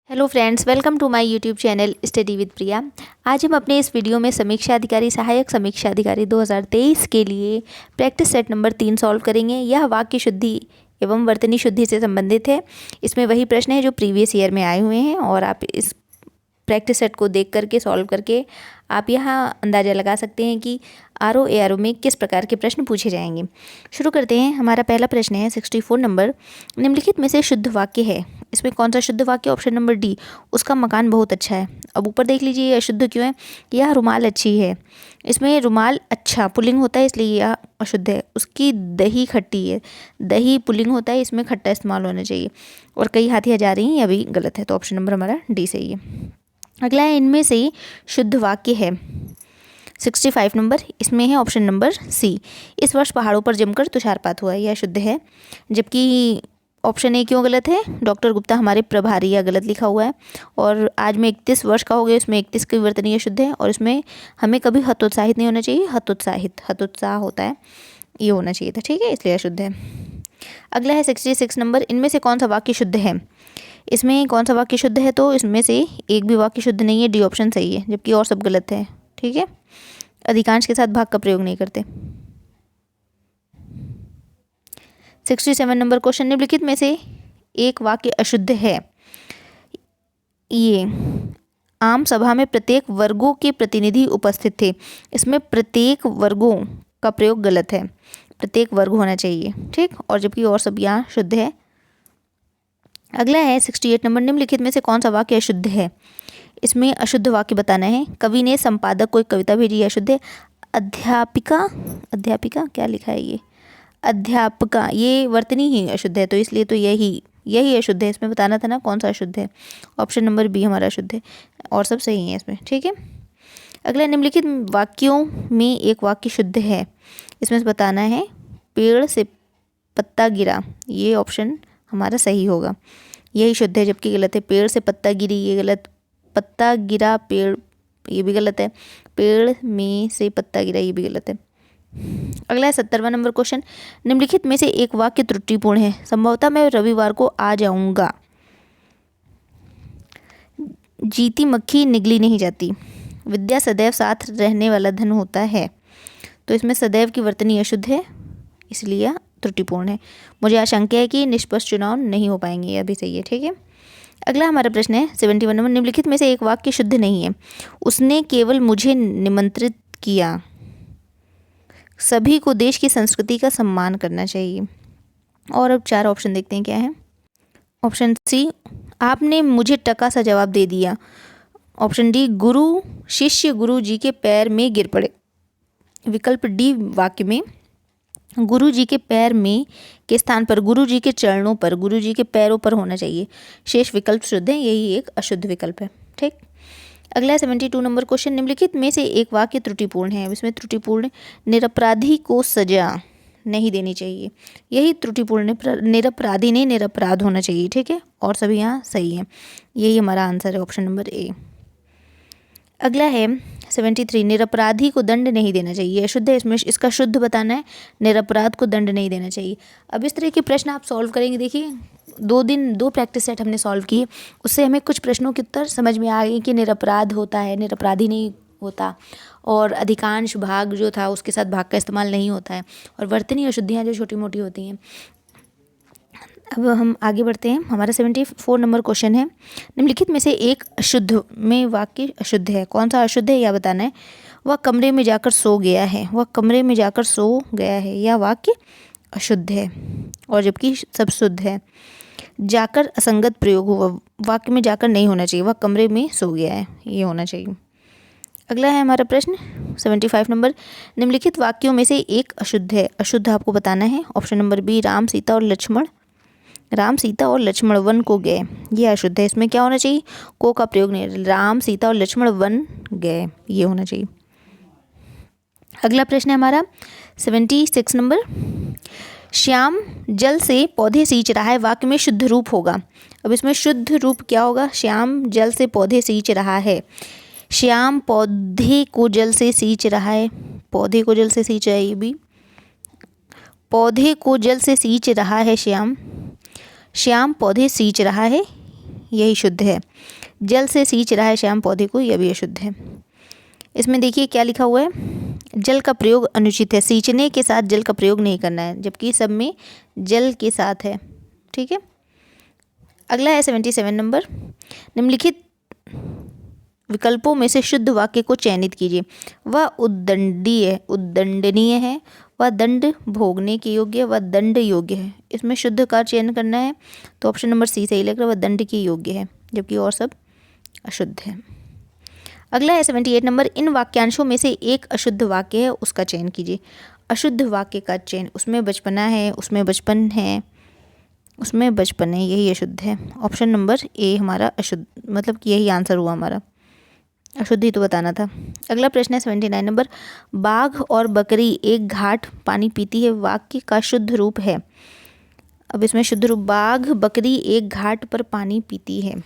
Hello friends, welcome to my YouTube channel study with Priya. आज हम अपने इस वीडियो में समीक्षा अधिकारी सहायक समीक्षा अधिकारी 2023 के लिए प्रैक्टिस सेट नंबर 3 सॉल्व करेंगे। यह वाक्य शुद्धि एवं वर्तनी शुद्धि से संबंधित है। इसमें वही प्रश्न है जो प्रीवियस ईयर में आए हुए हैं और आप इस प्रैक्टिस सेट को देख करके सॉल्व करके आप यहाँ अंदाज़ा लगा सकते हैं कि R O A R O में किस प्रकार के प्रश्न पूछे जाएंगे। शुरू करते हैं। हमारा पहला प्रश्न है 64 नंबर। निम्नलिखित में से शुद्ध वाक्य है। इसमें कौन सा शुद्ध वाक्य? ऑप्शन नंबर डी, उसका मकान बहुत अच्छा है। अब ऊपर देख लीजिए, यह अशुद्ध क्यों है? यह रुमाल अच्छी है। इसमें रुमाल अच्छा पुल्लिंग होता है, इसलिए यह अशुद्ध है। उसकी दही खट्टी है, दही पुल्लिंग होता है, इसमें खट्टा इस्तेमाल होना चाहिए। और कई हाथियाँ जा रही हैं, यह भी गलत है। तो ऑप्शन नंबर हमारा डी सही है। अगला है, इनमें से शुद्ध वाक्य है 65 नंबर। इसमें है ऑप्शन नंबर सी, इस वर्ष पहाड़ों पर जमकर तुषारपात हुआ है। यह शुद्ध है। जबकि ऑप्शन ए क्यों गलत है? डॉक्टर गुप्ता हमारे प्रभारी, यह गलत लिखा हुआ है। और आज मैं 31 वर्ष का हो गया, इसमें 31 की वर्तनीय शुद्ध है। और इसमें हमें कभी हतोत्साहित नहीं होना चाहिए, हतोत्साह होता है, ये होना चाहिए था। ठीक है, इसलिए अशुद्ध है। अगला है 66 नंबर। इनमें से कौन सा वाक्य शुद्ध है? इसमें कौन सा वाक्य शुद्ध है? तो इसमें से एक भी वाक्य शुद्ध नहीं है, डी ऑप्शन सही है। जबकि और सब गलत है। ठीक है, अधिकांश के साथ भाग का प्रयोग नहीं करते। 67 नंबर क्वेश्चन। निम्नलिखित में से एक वाक्य अशुद्ध है। ये आम सभा में प्रत्येक वर्गों के प्रतिनिधि उपस्थित थे। इसमें प्रत्येक वर्गों का प्रयोग गलत है, प्रत्येक वर्ग होना चाहिए। ठीक, और जबकि और सब यहाँ शुद्ध है। अगला है 68 नंबर। निम्नलिखित में से कौन सा वाक्य अशुद्ध है? इसमें अशुद्ध वाक्य बताना है। कवि ने संपादक को एक कविता भेजी, अशुद्ध है। अध्यापिका क्या लिखा है? ये अध्यापका, ये वर्तनी ही अशुद्ध है, तो इसलिए तो यही अशुद्ध है। इसमें बताना था ना कौन सा अशुद्ध है। ऑप्शन नंबर बी हमारा अशुद्ध है, और सब सही है इसमें। ठीक है। अगला, निम्नलिखित वाक्यों में एक वाक्य शुद्ध है। इसमें से बताना है पेड़ से पत्ता गिरा, ये ऑप्शन हमारा सही होगा, यही शुद्ध है। जबकि गलत है। पेड़ से पत्ता गिरी, ये गलत। पत्ता गिरा पेड़, ये भी गलत है। पेड़ में से पत्ता गिरा, ये भी गलत है। अगला है 70वां नंबर क्वेश्चन। निम्नलिखित में से एक वाक्य त्रुटिपूर्ण है। संभवतः मैं रविवार को आ जाऊंगा। जीती मक्खी निगली नहीं जाती। विद्या सदैव साथ रहने वाला धन होता है। तो इसमें सदैव की वर्तनी अशुद्ध है, इसलिए त्रुटिपूर्ण है। मुझे आशंका है कि निष्पक्ष चुनाव नहीं हो पाएंगे, यह भी सही है। ठीक है। अगला हमारा प्रश्न है 71 नंबर। निम्नलिखित में से एक वाक्य शुद्ध नहीं है। उसने केवल मुझे निमंत्रित किया। सभी को देश की संस्कृति का सम्मान करना चाहिए। और अब 4 ऑप्शन देखते हैं क्या है। ऑप्शन सी, आपने मुझे टका सा जवाब दे दिया। ऑप्शन डी, शिष्य गुरु जी के पैर में गिर पड़े। विकल्प डी, वाक्य में गुरु जी के पैर में के स्थान पर गुरु जी के चरणों पर, गुरु जी के पैरों पर होना चाहिए। शेष विकल्प शुद्ध है, यही एक अशुद्ध विकल्प है। ठीक। अगला 72 नंबर क्वेश्चन। निम्नलिखित में से एक वाक्य त्रुटिपूर्ण है। इसमें त्रुटिपूर्ण, निरपराधी को सजा नहीं देनी चाहिए, यही त्रुटिपूर्ण है। निरपराधी नहीं, निरपराध होना चाहिए। ठीक है, और सभी यहाँ सही है, यही हमारा आंसर है, ऑप्शन नंबर ए। अगला है 73। निरपराधी को दंड नहीं देना चाहिए, अशुद्ध है। इसमें इसका शुद्ध बताना है, निरपराध को दंड नहीं देना चाहिए। अब इस तरह के प्रश्न आप सॉल्व करेंगे। देखिए, 2 प्रैक्टिस सेट हमने सॉल्व किए, उससे हमें कुछ प्रश्नों के उत्तर समझ में आ गए कि निरपराध होता है, निरपराधी नहीं होता। और अधिकांश भाग जो था उसके साथ भाग का इस्तेमाल नहीं होता है। और वर्तनी अशुद्धियाँ जो छोटी मोटी होती हैं। अब हम आगे बढ़ते हैं। हमारा 74 नंबर क्वेश्चन है। निम्नलिखित में से एक अशुद्ध में वाक्य अशुद्ध है। कौन सा अशुद्ध है यह बताना है। वह कमरे में जाकर सो गया है। वह कमरे में जाकर सो गया है, यह वाक्य अशुद्ध है, और जबकि सब शुद्ध है। जाकर असंगत प्रयोग हुआ, वाक्य में जाकर नहीं होना चाहिए। वह कमरे में सो गया है, ये होना चाहिए। अगला है हमारा प्रश्न 75 नंबर। निम्नलिखित वाक्यों में से एक अशुद्ध है। अशुद्ध आपको बताना है। Option number B, Ram Sita और लक्ष्मण वन को गए, यह अशुद्ध है। इसमें क्या होना चाहिए? को का प्रयोग नहीं, राम सीता और लक्ष्मण वन गए, ये होना चाहिए। अगला प्रश्न है हमारा 76 नंबर। श्याम जल से पौधे सींच रहा है, वाक्य में शुद्ध रूप होगा। अब इसमें शुद्ध रूप क्या होगा? श्याम जल से पौधे सींच रहा है। श्याम पौधे को जल से सींच रहा है, पौधे को जल से सींच रहा है, ये भी पौधे को जल से सींच रहा है। श्याम पौधे सींच रहा है, यही शुद्ध है। जल से सींच रहा है श्याम पौधे को, यह भी अशुद्ध है। इसमें देखिए क्या लिखा हुआ है, जल का प्रयोग अनुचित है। सींचने के साथ जल का प्रयोग नहीं करना है, जबकि सब में जल के साथ है। ठीक है। अगला है 77 नंबर, निम्नलिखित विकल्पों में से शुद्ध वाक्य को चयनित कीजिए। वह उद्दंडनीय है, वह दंड भोगने के योग्य, वह दंड योग्य है। इसमें शुद्ध का चयन करना है, तो ऑप्शन नंबर सी सही लग रहा है, वह दंड के योग्य है, जबकि और सब अशुद्ध है। अगला है 78 नंबर, इन वाक्यांशों में से एक अशुद्ध वाक्य है, उसका चयन कीजिए। अशुद्ध वाक्य का चयन, उसमें बचपना है, उसमें बचपन है, उसमें बचपन है, यही अशुद्ध है। ऑप्शन नंबर ए हमारा अशुद्ध, मतलब कि यही आंसर हुआ हमारा, अशुद्ध ही तो बताना था। अगला प्रश्न है 79 नंबर, बाघ और बकरी एक घाट पानी पीती है, वाक्य का शुद्ध रूप है। अब इसमें शुद्ध रूप, बाघ बकरी एक घाट पर पानी पीती है,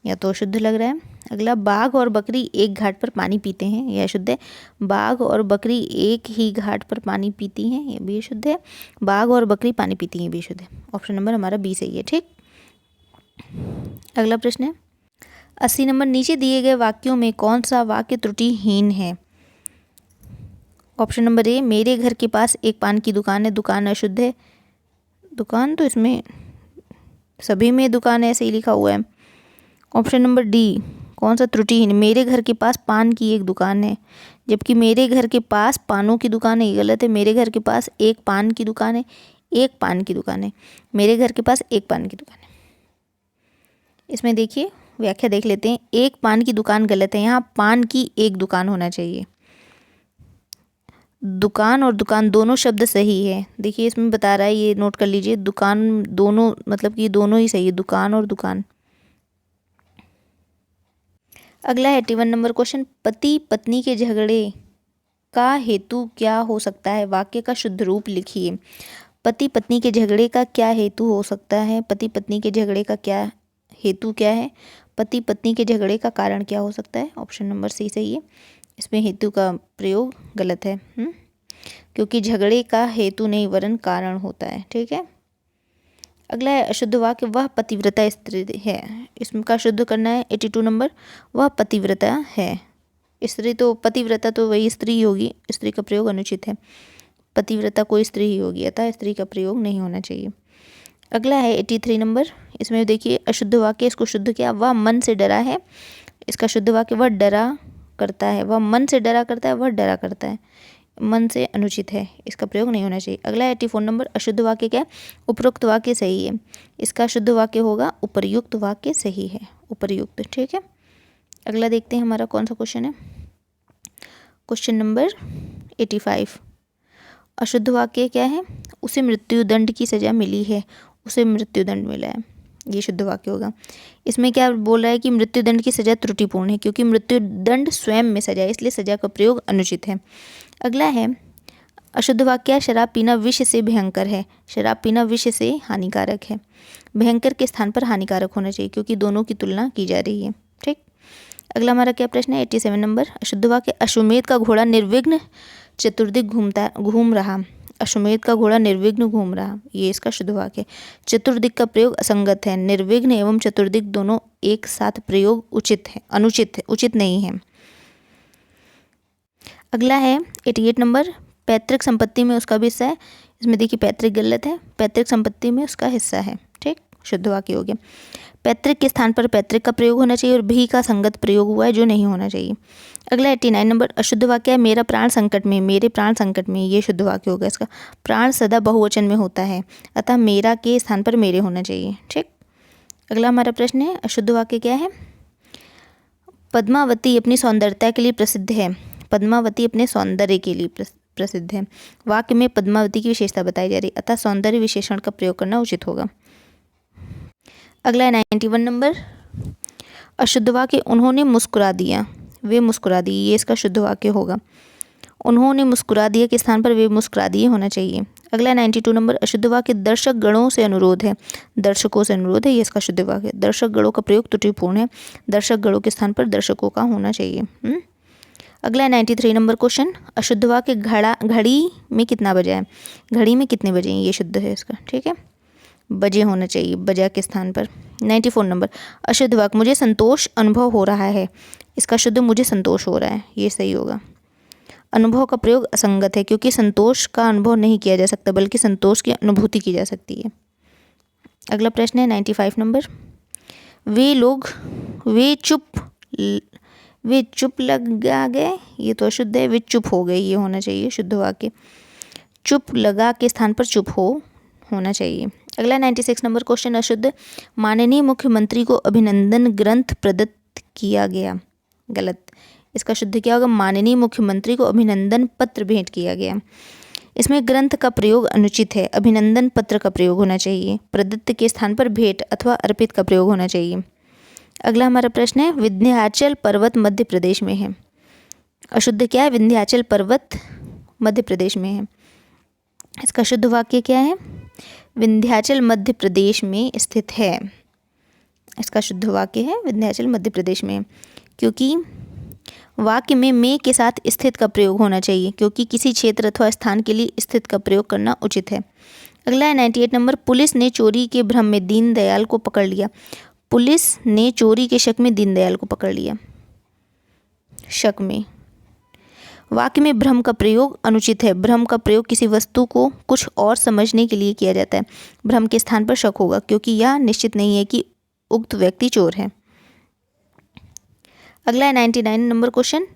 या तो अशुद्ध लग रहा है। अगला, बाघ और बकरी एक घाट पर पानी पीते हैं, यह अशुद्ध है। बाघ और बकरी एक ही घाट पर पानी पीती हैं, यह भी अशुद्ध है। बाघ और बकरी पानी पीती हैं, ये भी अशुद्ध है। ऑप्शन नंबर हमारा बी सही है। ठीक। अगला प्रश्न है 80 नंबर, नीचे दिए गए वाक्यों में कौन सा वाक्य त्रुटिहीन है। ऑप्शन नंबर ए, मेरे घर के पास एक पान की दुकान है, दुकान अशुद्ध है। दुकान तो इसमें सभी में दुकान है, ऐसे ही लिखा हुआ है। ऑप्शन नंबर डी, कौन सा त्रुटिहीन, मेरे घर के पास पान की एक दुकान है, जबकि मेरे घर के पास पानों की दुकान है, ये गलत है। मेरे घर के पास एक पान की दुकान है, एक पान की दुकान है, मेरे घर के पास एक पान की दुकान है। इसमें देखिए व्याख्या देख लेते हैं। एक पान की दुकान गलत है, यहाँ पान की एक दुकान होना चाहिए। दुकान और दुकान दोनों शब्द सही है। देखिए इसमें बता रहा है, ये नोट कर लीजिए, दुकान दोनों, मतलब कि दोनों ही सही है, दुकान और दुकान। अगला है 81 नंबर क्वेश्चन, पति पत्नी के झगड़े का हेतु क्या हो सकता है, वाक्य का शुद्ध रूप लिखिए। पति पत्नी के झगड़े का क्या हेतु हो सकता है, पति पत्नी के झगड़े का क्या हेतु क्या है, पति पत्नी के झगड़े का कारण क्या हो सकता है। ऑप्शन नंबर सी सही है। इसमें हेतु का प्रयोग गलत है, क्योंकि झगड़े का हेतु नहीं वरन कारण होता है। ठीक है। अगला है अशुद्ध वाक्य, वह पतिव्रता स्त्री है। इसका शुद्ध करना है 82 नंबर, वह पतिव्रता है। स्त्री तो, पतिव्रता तो वही स्त्री ही होगी, स्त्री का प्रयोग अनुचित है। पतिव्रता कोई स्त्री ही होगी, अतः स्त्री का प्रयोग नहीं होना चाहिए। अगला है 83 नंबर, इसमें देखिए अशुद्ध वाक्य, इसको शुद्ध किया, वह मन से डरा है। इसका शुद्ध वाक्य, वह डरा करता है, वह मन से डरा करता है, वह डरा करता है, मन से अनुचित है, इसका प्रयोग नहीं होना चाहिए। अगला 84 नंबर, अशुद्ध वाक्य क्या है, उपरोक्त वाक्य सही है। इसका शुद्ध वाक्य होगा उपर्युक्त वाक्य सही है, उपर्युक्त। ठीक है। अगला देखते हैं हमारा कौन सा क्वेश्चन है, क्वेश्चन नंबर 85। अशुद्ध वाक्य क्या है, उसे मृत्युदंड की सजा मिली है, उसे मृत्युदंड मिला है, ये शुद्ध वाक्य होगा। इसमें क्या बोल रहा है कि मृत्युदंड की सजा त्रुटिपूर्ण है, क्योंकि मृत्युदंड स्वयं में सजा है, इसलिए सजा का प्रयोग अनुचित है। अगला है अशुद्ध वाक्य, शराब पीना विष से भयंकर है। शराब पीना विष से हानिकारक है, भयंकर के स्थान पर हानिकारक होना चाहिए, क्योंकि दोनों की तुलना की जा रही है। ठीक। अगला हमारा क्या प्रश्न है 87 नंबर, अशुद्ध वाक्य, अश्वमेध का घोड़ा निर्विघ्न चतुर्दिक घूम रहा। अश्वमेध का घोड़ा निर्विघ्न घूम रहा, ये इसका शुद्ध वाक्य है। चतुर्दिक का प्रयोग असंगत है, निर्विघ्न एवं चतुर्दिक दोनों एक साथ प्रयोग उचित है, अनुचित है, उचित नहीं है। अगला है 88 नंबर, पैतृक संपत्ति में उसका भी हिस्सा है। इसमें देखिए पैतृक गलत है, पैतृक संपत्ति में उसका हिस्सा है। ठीक, शुद्ध वाक्य हो गया। पैतृक के स्थान पर पैतृक का प्रयोग होना चाहिए, और भी का संगत प्रयोग हुआ है, जो नहीं होना चाहिए। अगला 89 नंबर, अशुद्ध वाक्य है, मेरा प्राण संकट में, मेरे प्राण संकट में, ये शुद्ध वाक्य होगा। इसका प्राण सदा बहुवचन में होता है, अतः मेरा के स्थान पर मेरे होना चाहिए। ठीक। अगला हमारा प्रश्न है, अशुद्ध वाक्य क्या है, पद्मावती अपनी सौंदर्यता के लिए प्रसिद्ध है। पद्मावती अपने सौंदर्य के लिए प्रसिद्ध है। वाक्य में पद्मावती की विशेषता बताई जा रही, अतः सौंदर्य विशेषण का प्रयोग करना उचित होगा। अगला है 91 नंबर, अशुद्ध वाक्य, उन्होंने मुस्कुरा दिया, वे मुस्कुरा दिए, ये इसका शुद्ध वाक्य होगा। उन्होंने मुस्कुरा दिया के स्थान पर वे मुस्कुरा दिए होना चाहिए। अगला 92 नंबर, अशुद्ध वाक्य, दर्शक गणों से अनुरोध है, दर्शकों से अनुरोध है, ये इसका शुद्ध वाक्य। दर्शक गणों का प्रयोग त्रुटिपूर्ण है, दर्शक गणों के स्थान पर दर्शकों का होना चाहिए। अगला 93 नंबर क्वेश्चन, अशुद्ध वाक्य, घड़ी में कितना बजा है, घड़ी में कितने बजे हैं, ये शुद्ध है इसका। ठीक है, बजे होना चाहिए, बजा के स्थान पर। 94 नंबर, अशुद्ध वाक्य, मुझे संतोष अनुभव हो रहा है। इसका शुद्ध मुझे संतोष हो रहा है, ये सही होगा। अनुभव का प्रयोग असंगत है क्योंकि संतोष का अनुभव नहीं किया जा सकता बल्कि संतोष की अनुभूति की जा सकती है। अगला प्रश्न है 95 नंबर, वे चुप लगा गए, ये तो अशुद्ध है। वे चुप हो गए, ये होना चाहिए शुद्ध वाक्य। चुप लगा के स्थान पर चुप होना चाहिए। अगला 96 नंबर क्वेश्चन अशुद्ध, माननीय मुख्यमंत्री को अभिनंदन ग्रंथ प्रदत्त किया गया, गलत। इसका शुद्ध क्या होगा, माननीय मुख्यमंत्री को अभिनंदन पत्र भेंट किया गया। इसमें ग्रंथ का प्रयोग अनुचित है, अभिनंदन पत्र का प्रयोग होना चाहिए। प्रदत्त के स्थान पर भेंट अथवा अर्पित का प्रयोग होना चाहिए। अगला हमारा प्रश्न है, विंध्याचल पर्वत मध्य प्रदेश में है। अशुद्ध क्या है, विंध्याचल पर्वत मध्य प्रदेश में है। इसका शुद्ध वाक्य क्या है, विंध्याचल मध्य प्रदेश में स्थित है। इसका शुद्ध वाक्य है विंध्याचल मध्य प्रदेश में, क्योंकि वाक्य में के साथ स्थित का प्रयोग होना चाहिए, क्योंकि किसी क्षेत्र अथवा स्थान के लिए स्थित का प्रयोग करना उचित है। अगला है 98 नंबर, पुलिस ने चोरी के भ्रम में दीनदयाल को पकड़ लिया। पुलिस ने चोरी के शक में दीनदयाल को पकड़ लिया, शक में। वाक्य में भ्रम का प्रयोग अनुचित है। भ्रम का प्रयोग किसी वस्तु को कुछ और समझने के लिए किया जाता है। भ्रम के स्थान पर शक होगा, क्योंकि यह निश्चित नहीं है कि उक्त व्यक्ति चोर है। अगला है 99 नंबर क्वेश्चन,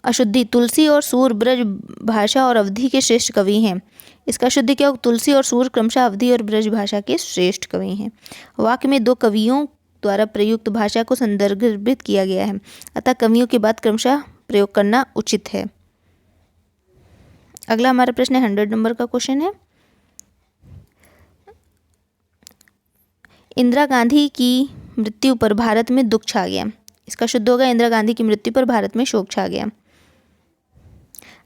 अशुद्धि, तुलसी और सूर ब्रज भाषा और अवधि के श्रेष्ठ कवि हैं। इसका शुद्ध क्या होगा, तुलसी और सूर क्रमशः अवधि और ब्रज भाषा के श्रेष्ठ कवि हैं। वाक्य में दो कवियों द्वारा प्रयुक्त भाषा को संदर्भित किया गया है, अतः कवियों के बाद क्रमशः प्रयोग करना उचित है। अगला हमारा प्रश्न है 100 नंबर का क्वेश्चन है, इंदिरा गांधी की मृत्यु पर भारत में दुख छा गया। इसका शुद्ध होगा, इंदिरा गांधी की मृत्यु पर भारत में शोक छा गया।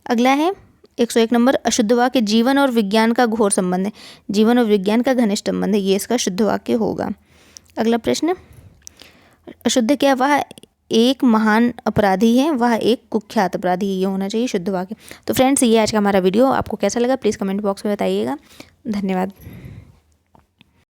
अगला है 101 नंबर, अशुद्ध वाक्य, जीवन और विज्ञान का घोर संबंध है। जीवन और विज्ञान का घनिष्ठ संबंध है, ये इसका शुद्ध वाक्य होगा। अगला प्रश्न, अशुद्ध क्या, वह एक महान अपराधी है, वह एक कुख्यात अपराधी है, ये होना चाहिए शुद्ध वाक्य। तो फ्रेंड्स, ये आज का हमारा वीडियो, आपको कैसा लगा प्लीज़ कमेंट बॉक्स में बताइएगा। धन्यवाद।